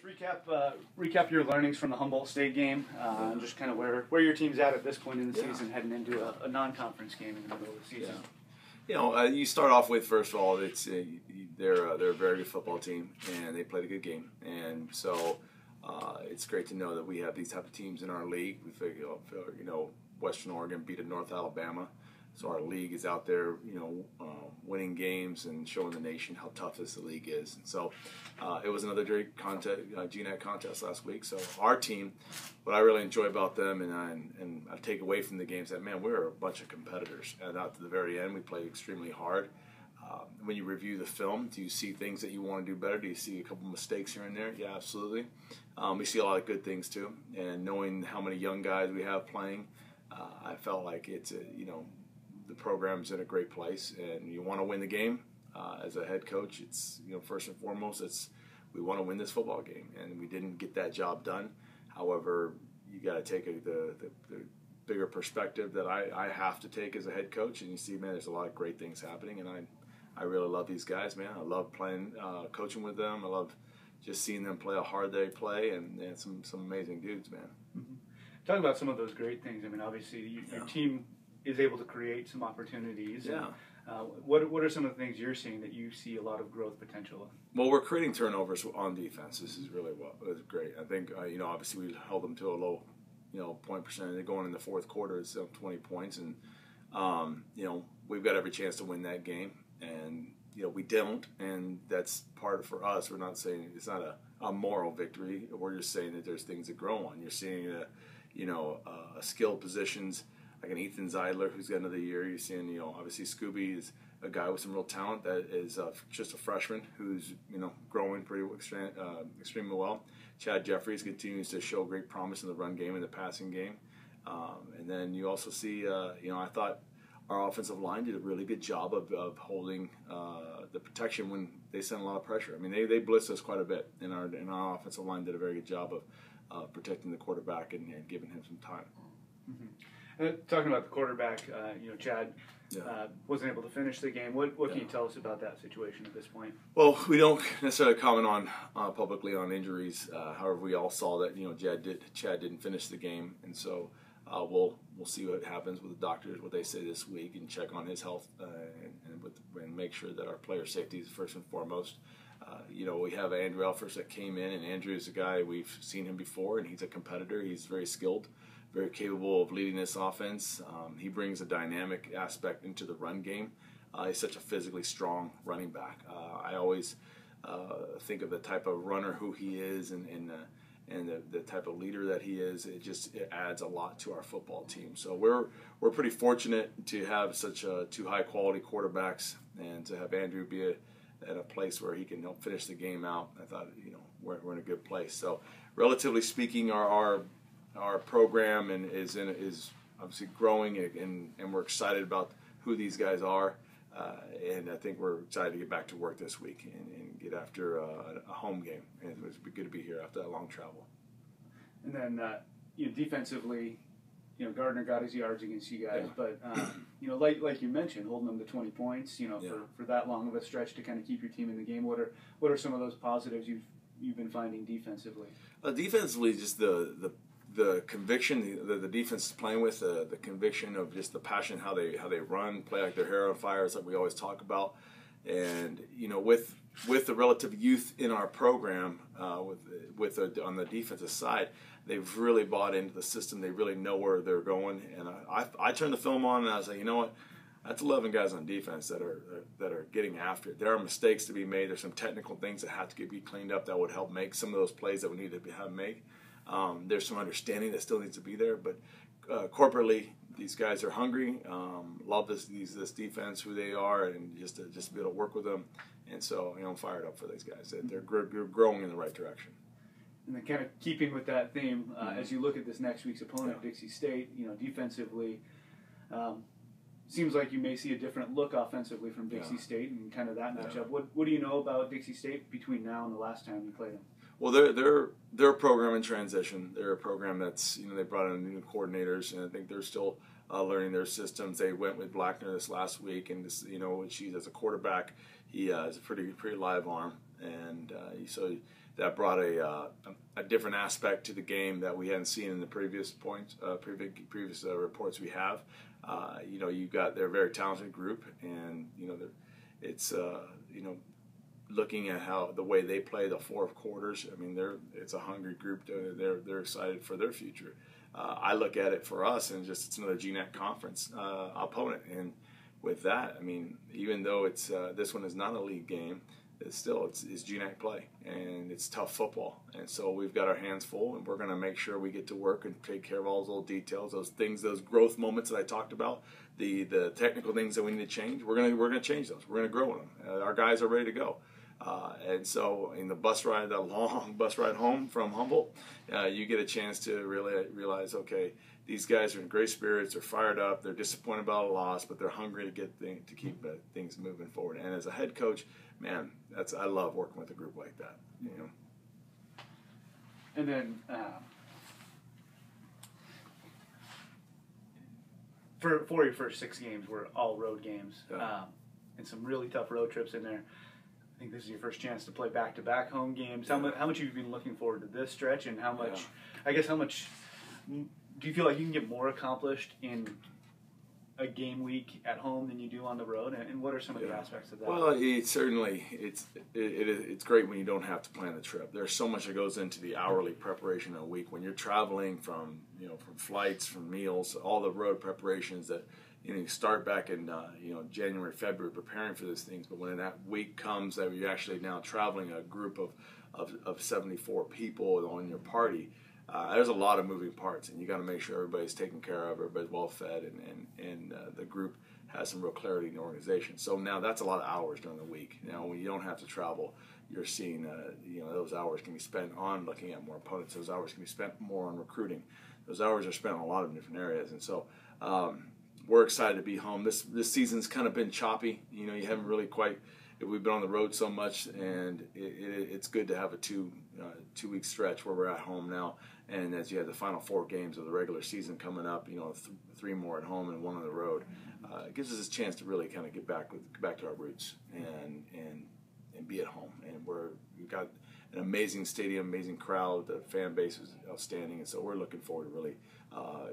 Just recap your learnings from the Humboldt State game, and just kind of where your team's at this point in the season, heading into a non-conference game in the middle of the season. You know, you start off with, first of all, they're a very good football team, and they played a good game, and so it's great to know that we have these type of teams in our league. We figure, Western Oregon beat North Alabama, so our league is out there, winning games and showing the nation how tough this league is. And so it was another great GNAT contest last week. So our team, what I really enjoy about them, and I take away from the games, that man, we're a bunch of competitors. And out to the very end, we played extremely hard. When you review the film, do you see things that you want to do better? Do you see a couple mistakes here and there? Yeah, absolutely. We see a lot of good things too. And knowing how many young guys we have playing, I felt like it's the program's in a great place, and you want to win the game. As a head coach, it's first and foremost, we want to win this football game, and we didn't get that job done. However, you got to take the bigger perspective that I have to take as a head coach, and you see, man, there's a lot of great things happening, and I really love these guys, man. I love playing, coaching with them. I love just seeing them play how hard they play, and some amazing dudes, man. Mm-hmm. Talking about some of those great things, I mean, obviously your team is able to create some opportunities. Yeah. What are some of the things you're seeing that you see a lot of growth potential in? Well, we're creating turnovers on defense. This is really great. I think obviously we held them to a low point percentage. They're going in the fourth quarter, it's 20 points, and we've got every chance to win that game, and we don't, and that's part of for us. We're not saying it's not a moral victory. We're just saying that there's things to grow on. You're seeing skilled positions like an Ethan Zeidler, who's got another year. You're seeing, obviously Scooby is a guy with some real talent that is just a freshman who's, growing pretty extremely well. Chad Jeffries continues to show great promise in the run game and the passing game. And then you also see, I thought our offensive line did a really good job of holding the protection when they sent a lot of pressure. I mean, they blitzed us quite a bit, and our offensive line did a very good job of protecting the quarterback and giving him some time. Mm-hmm. Talking about the quarterback, Chad wasn't able to finish the game. What can you tell us about that situation at this point? Well, we don't necessarily comment on publicly on injuries. However, we all saw that Chad didn't finish the game, and so we'll see what happens with the doctors, what they say this week, and check on his health and make sure that our player safety is first and foremost. We have Andrew Elfers that came in, and Andrew is a guy, we've seen him before, and he's a competitor. He's very skilled, very capable of leading this offense. He brings a dynamic aspect into the run game. He's such a physically strong running back. I always think of the type of runner who he is and the type of leader that he is. It adds a lot to our football team. So we're pretty fortunate to have such two high quality quarterbacks, and to have Andrew be at a place where he can help finish the game out. I thought we're in a good place. So relatively speaking, our program is obviously growing, and we're excited about who these guys are, and I think we're excited to get back to work this week and get after a home game. And it was good to be here after that long travel. And then defensively, Gardner got his yards against you guys, but like you mentioned, holding them to 20 points, for that long of a stretch to kind of keep your team in the game. What are some of those positives you've been finding defensively? Defensively, just the conviction the defense is playing with, the conviction of just the passion, how they run, play like their hair on fire, is like we always talk about. And with the relative youth in our program, on the defensive side, they've really bought into the system. They really know where they're going. And I turned the film on, and I was like, you know what? That's 11 guys on defense that are getting after it. There are mistakes to be made. There's some technical things that have to be cleaned up that would help make some of those plays that we need to have make. There's some understanding that still needs to be there, but corporately, these guys are hungry. Love this defense, who they are, and just be able to work with them. And so, I'm fired up for these guys. They're growing in the right direction. And then, kind of keeping with that theme, as you look at this next week's opponent, Dixie State, defensively, seems like you may see a different look offensively from Dixie State and kind of that matchup. What do you know about Dixie State between now and the last time you played them? Well, they're a program in transition. They're a program that's they brought in new coordinators, and I think they're still learning their systems. They went with Blackner this last week, and she's as a quarterback, he has a pretty live arm, and so that brought a different aspect to the game that we hadn't seen in the previous reports we have. They're a very talented group, and it's looking at how the way they play the fourth quarters. I mean, it's a hungry group. They're excited for their future. I look at it for us, and it's another GNAC conference opponent, and with that, I mean, even though it's this one is not a league game, it's GNAC play, and it's tough football, and so we've got our hands full, and we're going to make sure we get to work and take care of all those little details, those things, those growth moments that I talked about, the technical things that we need to change. We're going to change those. We're going to grow in them. Our guys are ready to go. And so in the bus ride, that long bus ride home from Humboldt, you get a chance to really realize, okay, these guys are in great spirits, they're fired up, they're disappointed about a loss, but they're hungry to keep things moving forward. And as a head coach, man, I love working with a group like that. And then for your first 6 games were all road games, and some really tough road trips in there. I think this is your first chance to play back-to-back home games. How much have you been looking forward to this stretch, and how much do you feel like you can get more accomplished in a game week at home than you do on the road, and what are some of the aspects of that? Well, it's great when you don't have to plan the trip. There's so much that goes into the hourly preparation of a week when you're traveling from flights, from meals, all the road preparations that you start back in January, February preparing for these things, but when that week comes that you're actually now traveling a group of 74 people on your party, there's a lot of moving parts, and you got to make sure everybody's taken care of, everybody's well fed, and the group has some real clarity in the organization. So now that's a lot of hours during the week. Now when you don't have to travel, you're seeing those hours can be spent on looking at more opponents. Those hours can be spent more on recruiting. Those hours are spent in a lot of different areas, and so we're excited to be home. This season's kind of been choppy. You haven't really quite. We've been on the road so much, and it's good to have a 2-week stretch where we're at home now. And as you have the final 4 games of the regular season coming up, 3 more at home and 1 on the road, it gives us a chance to really kind of get back to our roots and be at home. And we've got an amazing stadium, amazing crowd. The fan base is outstanding, and so we're looking forward to really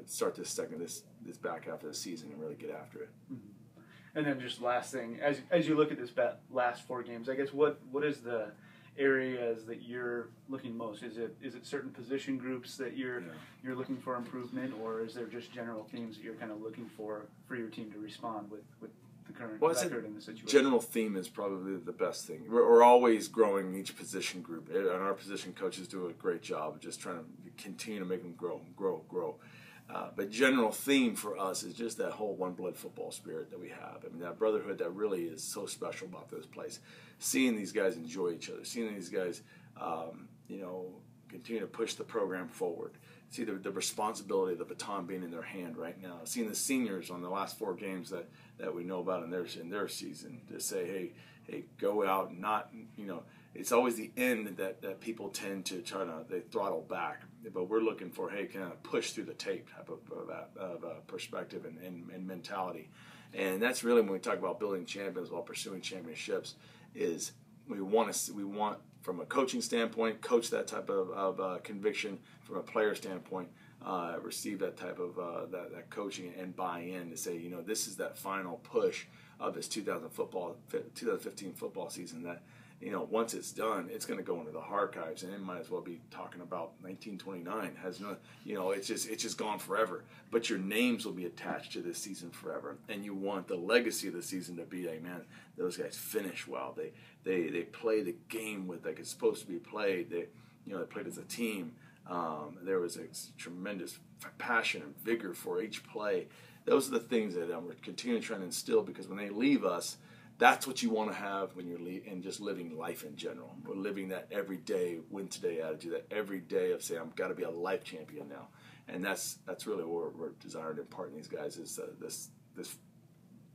start this back half of the season and really get after it. Mm-hmm. And then just last thing, as you look at this last 4 games, I guess what is the areas that you're looking most? Is it certain position groups that you're looking for improvement, or is there just general themes that you're kind of looking for your team to respond with the current record in the situation? General theme is probably the best thing. We're always growing each position group, and our position coaches do a great job of just trying to continue to make them grow. But general theme for us is just that whole one blood football spirit that we have. I mean, that brotherhood that really is so special about this place. Seeing these guys enjoy each other, seeing these guys, continue to push the program forward. See the responsibility of the baton being in their hand right now. Seeing the seniors on the last 4 games that we know about in their season to say, hey, go out and not, it's always the end that people tend to they throttle back. But we're looking for, hey, kind of push through the tape type of perspective and mentality. And that's really when we talk about building champions while pursuing championships, is we want from a coaching standpoint, coach that type of conviction. From a player standpoint, receive that type of that coaching and buy in to say, this is that final push of this 2015 football season that, once it's done, it's going to go into the archives, and it might as well be talking about 1929. Has no, it's just gone forever. But your names will be attached to this season forever, and you want the legacy of the season to be, man, those guys finish well. They play the game like it's supposed to be played. They played as a team. There was a tremendous passion and vigor for each play. Those are the things that we're continuing to try to instill, because when they leave us, that's what you want to have when you're and just living life in general. We're living that every day, win today attitude, that every day of saying, I've got to be a life champion now. And that's really what we're desiring to impart in these guys is this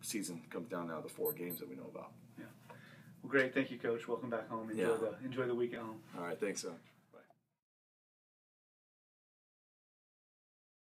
season comes down now to 4 games that we know about. Yeah. Well, great. Thank you, Coach. Welcome back home. Enjoy the week at home. All right. Thanks, son.